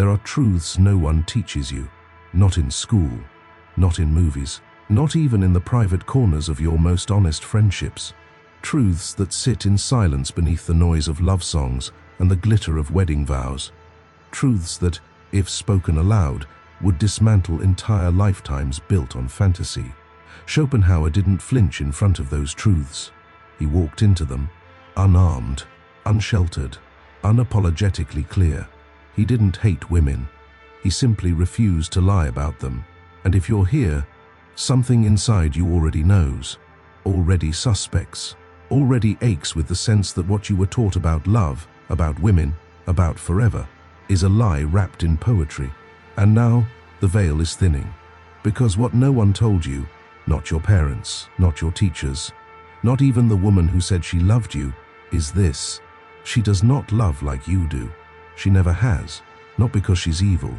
There are truths no one teaches you, not in school, not in movies, not even in the private corners of your most honest friendships. Truths that sit in silence beneath the noise of love songs and the glitter of wedding vows. Truths that, if spoken aloud, would dismantle entire lifetimes built on fantasy. Schopenhauer didn't flinch in front of those truths. He walked into them, unarmed, unsheltered, unapologetically clear. He didn't hate women. He simply refused to lie about them. And if you're here, something inside you already knows, already suspects, already aches with the sense that what you were taught about love, about women, about forever, is a lie wrapped in poetry. And now, the veil is thinning. Because what no one told you, not your parents, not your teachers, not even the woman who said she loved you, is this: she does not love like you do. She never has, not because she's evil,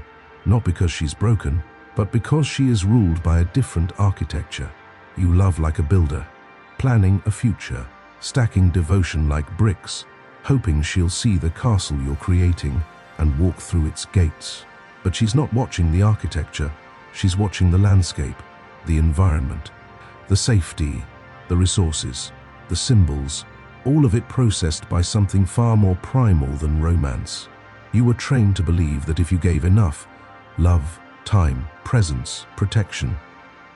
not because she's broken, but because she is ruled by a different architecture. You love like a builder, planning a future, stacking devotion like bricks, hoping she'll see the castle you're creating and walk through its gates. But she's not watching the architecture, she's watching the landscape, the environment, the safety, the resources, the symbols, all of it processed by something far more primal than romance. You were trained to believe that if you gave enough, love, time, presence, protection,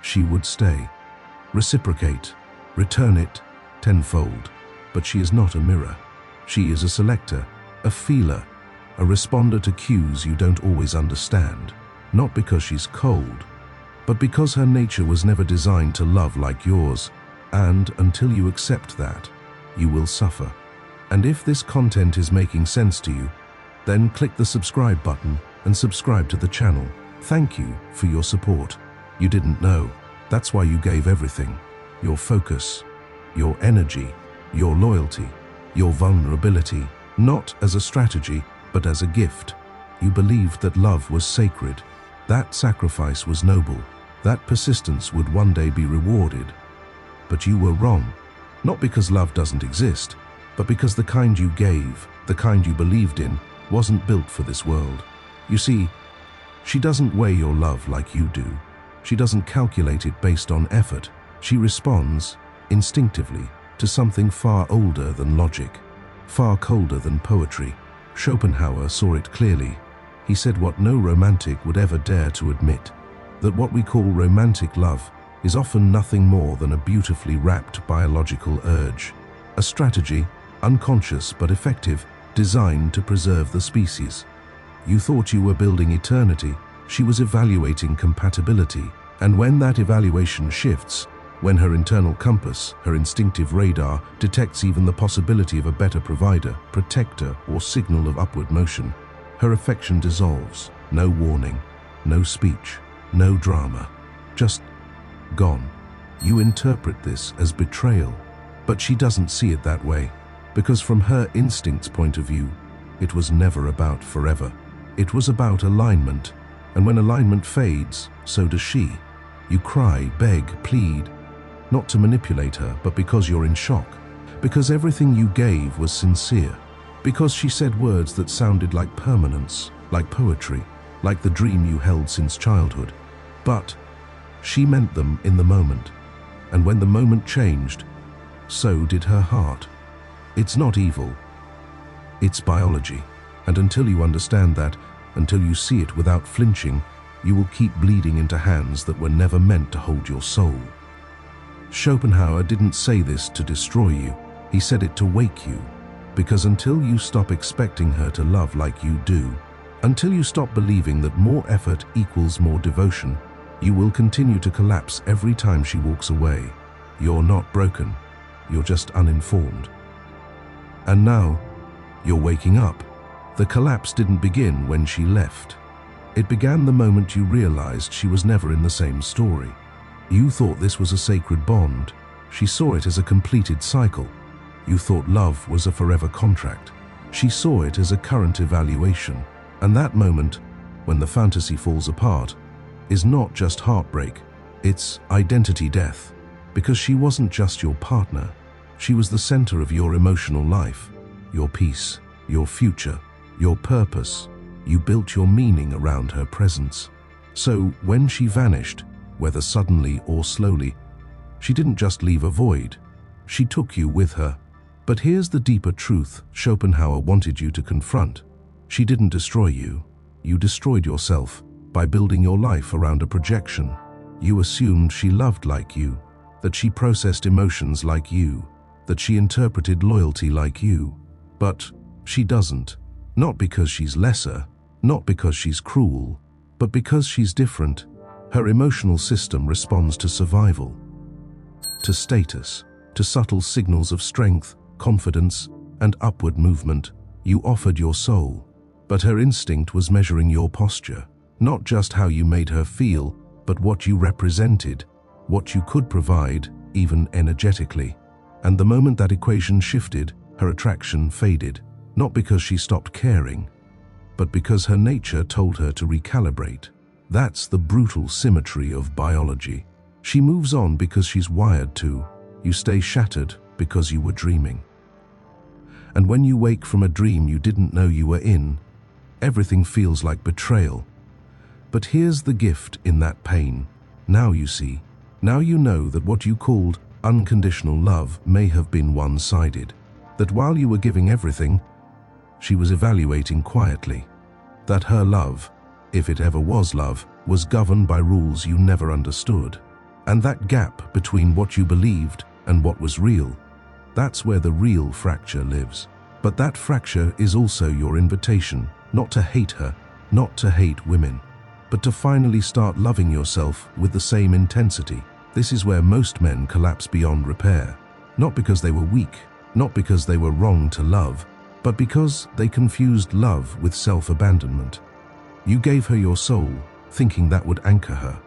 she would stay, reciprocate, return it tenfold. But she is not a mirror. She is a selector, a feeler, a responder to cues you don't always understand, not because she's cold, but because her nature was never designed to love like yours, and until you accept that, you will suffer. And if this content is making sense to you, then click the subscribe button and subscribe to the channel. Thank you for your support. You didn't know. That's why you gave everything. Your focus, your energy, your loyalty, your vulnerability, not as a strategy, but as a gift. You believed that love was sacred. That sacrifice was noble. That persistence would one day be rewarded. But you were wrong. Not because love doesn't exist, but because the kind you gave, the kind you believed in, wasn't built for this world. You see, she doesn't weigh your love like you do. She doesn't calculate it based on effort. She responds, instinctively, to something far older than logic, far colder than poetry. Schopenhauer saw it clearly. He said what no romantic would ever dare to admit, that what we call romantic love is often nothing more than a beautifully wrapped biological urge, a strategy, unconscious but effective, designed to preserve the species. You thought you were building eternity. She was evaluating compatibility. And when that evaluation shifts, when her internal compass, her instinctive radar, detects even the possibility of a better provider, protector, or signal of upward motion, her affection dissolves. No warning, no speech, no drama, just gone. You interpret this as betrayal, but she doesn't see it that way, because from her instinct's point of view, it was never about forever. It was about alignment, and when alignment fades, so does she. You cry, beg, plead, not to manipulate her, but because you're in shock, because everything you gave was sincere, because she said words that sounded like permanence, like poetry, like the dream you held since childhood. But she meant them in the moment, and when the moment changed, so did her heart. It's not evil, it's biology, and until you understand that, until you see it without flinching, you will keep bleeding into hands that were never meant to hold your soul. Schopenhauer didn't say this to destroy you, he said it to wake you, because until you stop expecting her to love like you do, until you stop believing that more effort equals more devotion, you will continue to collapse every time she walks away. You're not broken, you're just uninformed. And now, you're waking up. The collapse didn't begin when she left. It began the moment you realized she was never in the same story. You thought this was a sacred bond. She saw it as a completed cycle. You thought love was a forever contract. She saw it as a current evaluation. And that moment, when the fantasy falls apart, is not just heartbreak, it's identity death. Because she wasn't just your partner, she was the center of your emotional life, your peace, your future, your purpose. You built your meaning around her presence. So when she vanished, whether suddenly or slowly, she didn't just leave a void. She took you with her. But here's the deeper truth Schopenhauer wanted you to confront. She didn't destroy you. You destroyed yourself by building your life around a projection. You assumed she loved like you, that she processed emotions like you, that she interpreted loyalty like you. But she doesn't. Not because she's lesser, not because she's cruel, but because she's different. Her emotional system responds to survival, to status, to subtle signals of strength, confidence, and upward movement. You offered your soul, but her instinct was measuring your posture, not just how you made her feel, but what you represented, what you could provide, even energetically. And the moment that equation shifted, her attraction faded, not because she stopped caring, but because her nature told her to recalibrate. That's the brutal symmetry of biology. She moves on because she's wired to. You stay shattered because you were dreaming. And when you wake from a dream you didn't know you were in, everything feels like betrayal. But here's the gift in that pain. Now you see. Now you know that what you called unconditional love may have been one-sided. That while you were giving everything, she was evaluating quietly. That her love, if it ever was love, was governed by rules you never understood. And that gap between what you believed and what was real, that's where the real fracture lives. But that fracture is also your invitation, not to hate her, not to hate women, but to finally start loving yourself with the same intensity. This is where most men collapse beyond repair. Not because they were weak, not because they were wrong to love, but because they confused love with self-abandonment. You gave her your soul, thinking that would anchor her.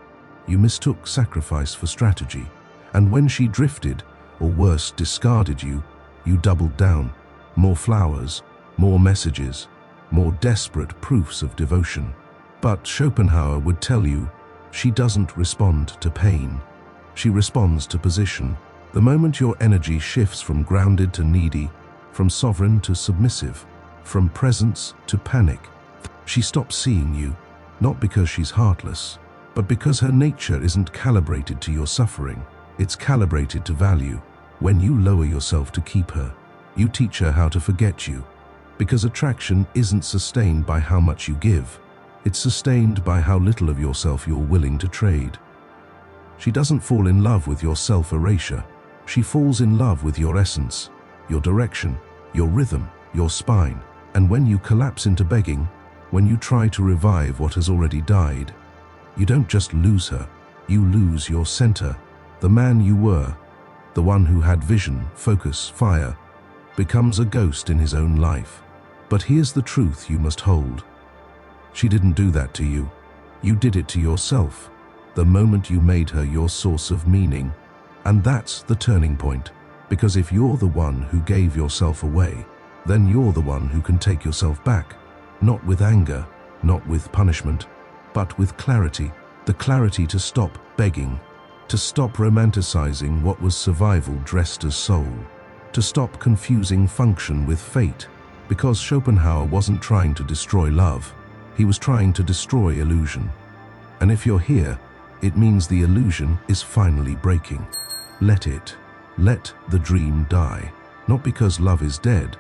You mistook sacrifice for strategy, and when she drifted, or worse, discarded you, you doubled down. More flowers, more messages, more desperate proofs of devotion. But Schopenhauer would tell you, she doesn't respond to pain. She responds to position. The moment your energy shifts from grounded to needy, from sovereign to submissive, from presence to panic, she stops seeing you, not because she's heartless, but because her nature isn't calibrated to your suffering. It's calibrated to value. When you lower yourself to keep her, you teach her how to forget you, because attraction isn't sustained by how much you give. It's sustained by how little of yourself you're willing to trade. She doesn't fall in love with your self-erasure. She falls in love with your essence, your direction, your rhythm, your spine. And when you collapse into begging, when you try to revive what has already died, you don't just lose her, you lose your center. The man you were, the one who had vision, focus, fire, becomes a ghost in his own life. But here's the truth you must hold. She didn't do that to you. You did it to yourself, the moment you made her your source of meaning. And that's the turning point, because if you're the one who gave yourself away, then you're the one who can take yourself back, not with anger, not with punishment, but with clarity. The clarity to stop begging, to stop romanticizing what was survival dressed as soul, to stop confusing function with fate, because Schopenhauer wasn't trying to destroy love. He was trying to destroy illusion. And if you're here, it means the illusion is finally breaking. Let it. Let the dream die. Not because love is dead,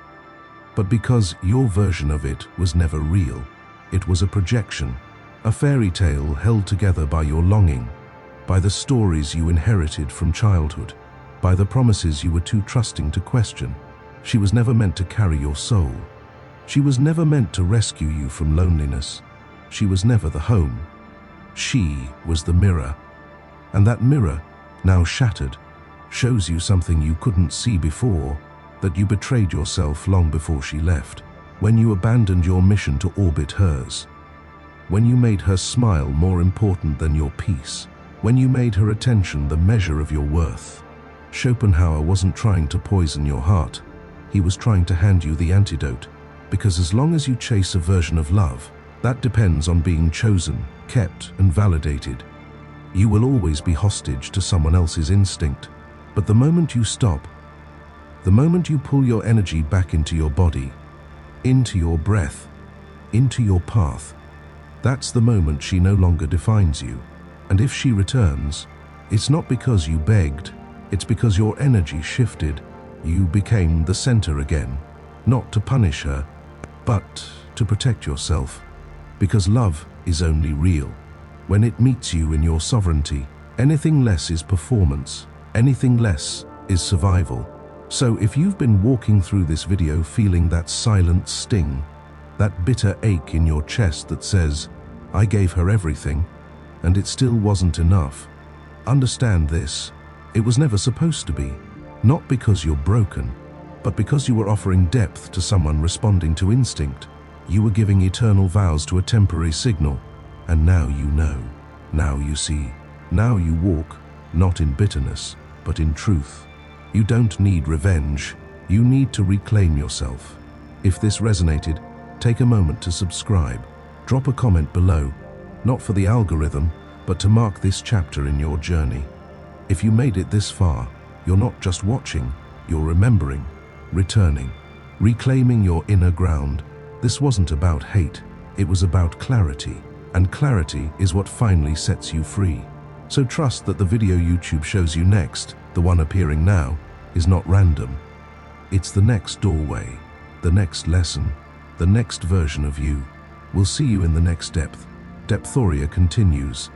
but because your version of it was never real. It was a projection, a fairy tale held together by your longing, by the stories you inherited from childhood, by the promises you were too trusting to question. She was never meant to carry your soul. She was never meant to rescue you from loneliness. She was never the home. She was the mirror. And that mirror, now shattered, shows you something you couldn't see before, that you betrayed yourself long before she left, when you abandoned your mission to orbit hers, when you made her smile more important than your peace, when you made her attention the measure of your worth. Schopenhauer wasn't trying to poison your heart. He was trying to hand you the antidote, because as long as you chase a version of love, that depends on being chosen, kept, and validated, you will always be hostage to someone else's instinct. But the moment you stop, the moment you pull your energy back into your body, into your breath, into your path. That's the moment she no longer defines you. And if she returns, it's not because you begged, it's because your energy shifted. You became the center again, not to punish her, but to protect yourself. Because love is only real when it meets you in your sovereignty. Anything less is performance. Anything less is survival. So if you've been walking through this video feeling that silent sting, that bitter ache in your chest that says, I gave her everything, and it still wasn't enough, understand this. It was never supposed to be. Not because you're broken, but because you were offering depth to someone responding to instinct. You were giving eternal vows to a temporary signal, and now you know. Now you see. Now you walk, not in bitterness, but in truth. You don't need revenge. You need to reclaim yourself. If this resonated, take a moment to subscribe. Drop a comment below, not for the algorithm, but to mark this chapter in your journey. If you made it this far, you're not just watching, you're remembering, returning, reclaiming your inner ground. This wasn't about hate, it was about clarity. And clarity is what finally sets you free. So trust that the video YouTube shows you next, the one appearing now, is not random. It's the next doorway, the next lesson, the next version of you. We'll see you in the next depth. Depthoria continues.